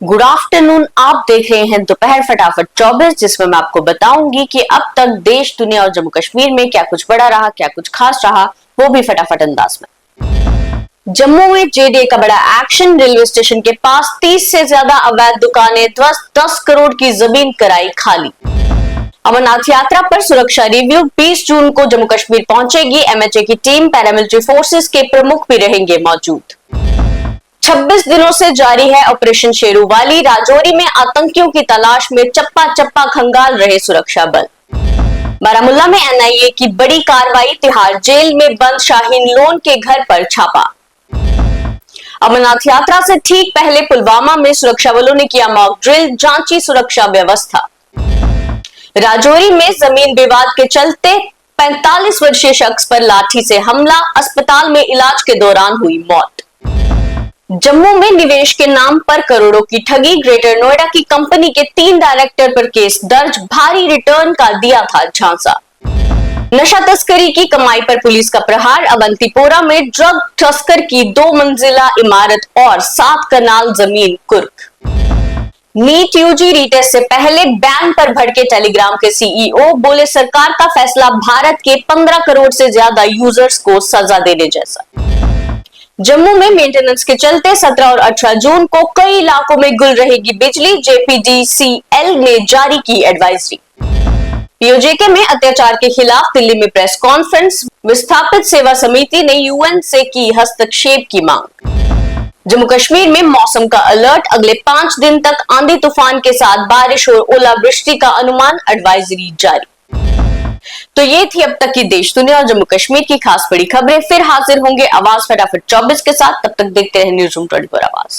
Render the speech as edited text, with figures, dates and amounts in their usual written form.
Good afternoon. आप देख रहे हैं दोपहर फटाफट 24, जिसमें मैं आपको बताऊंगी कि अब तक देश, दुनिया और जम्मू कश्मीर में क्या कुछ बड़ा रहा, क्या कुछ खास रहा, वो भी फटाफट अंदाज में। जम्मू में जेडीए का बड़ा एक्शन। रेलवे स्टेशन के पास 30 से ज्यादा अवैध दुकानें ध्वस्त, 10 करोड़ की जमीन कराई खाली। अमरनाथ यात्रा पर सुरक्षा रिव्यू। 20 जून को जम्मू कश्मीर पहुंचेगी एमएचए की टीम। पैरामिलिट्री फोर्सेस के प्रमुख भी रहेंगे मौजूद। 26 दिनों से जारी है ऑपरेशन शेरूवाली। राजौरी में आतंकियों की तलाश में चप्पा चप्पा खंगाल रहे सुरक्षा बल। बारामुल्ला में एनआईए की बड़ी कार्रवाई। तिहाड़ जेल में बंद शाहीन लोन के घर पर छापा। अमरनाथ यात्रा से ठीक पहले पुलवामा में सुरक्षा बलों ने किया मॉक ड्रिल, जांची सुरक्षा व्यवस्था। राजौरी में जमीन विवाद के चलते 45 वर्षीय शख्स पर लाठी से हमला, अस्पताल में इलाज के दौरान हुई मौत। जम्मू में निवेश के नाम पर करोड़ों की ठगी। ग्रेटर नोएडा की कंपनी के 3 डायरेक्टर पर केस दर्ज, भारी रिटर्न का दिया था झांसा। नशा तस्करी की कमाई पर पुलिस का प्रहार। अवंतीपोरा में ड्रग तस्कर की 2 मंजिला इमारत और 7 कनाल जमीन कुर्क। नीट यूजी रीटेस्ट से पहले बैन पर भड़के टेलीग्राम के सीईओ, बोले सरकार का फैसला भारत के 15 करोड़ से ज्यादा यूजर्स को सजा देने जैसा। जम्मू में मेंटेनेंस के चलते 17 और 18 जून को कई इलाकों में गुल रहेगी बिजली। जेपीडीसीएल ने जारी की एडवाइजरी। पीओजेके में अत्याचार के खिलाफ दिल्ली में प्रेस कॉन्फ्रेंस। विस्थापित सेवा समिति ने यूएन से की हस्तक्षेप की मांग। जम्मू कश्मीर में मौसम का अलर्ट। अगले 5 दिन तक आंधी तूफान के साथ बारिश और ओलावृष्टि का अनुमान, एडवाइजरी जारी। तो ये थी अब तक की देश, दुनिया और जम्मू कश्मीर की खास बड़ी खबरें। फिर हाजिर होंगे आवाज फटाफट 24 के साथ। तब तक देखते रहे न्यूज़ रूम 24 आवाज।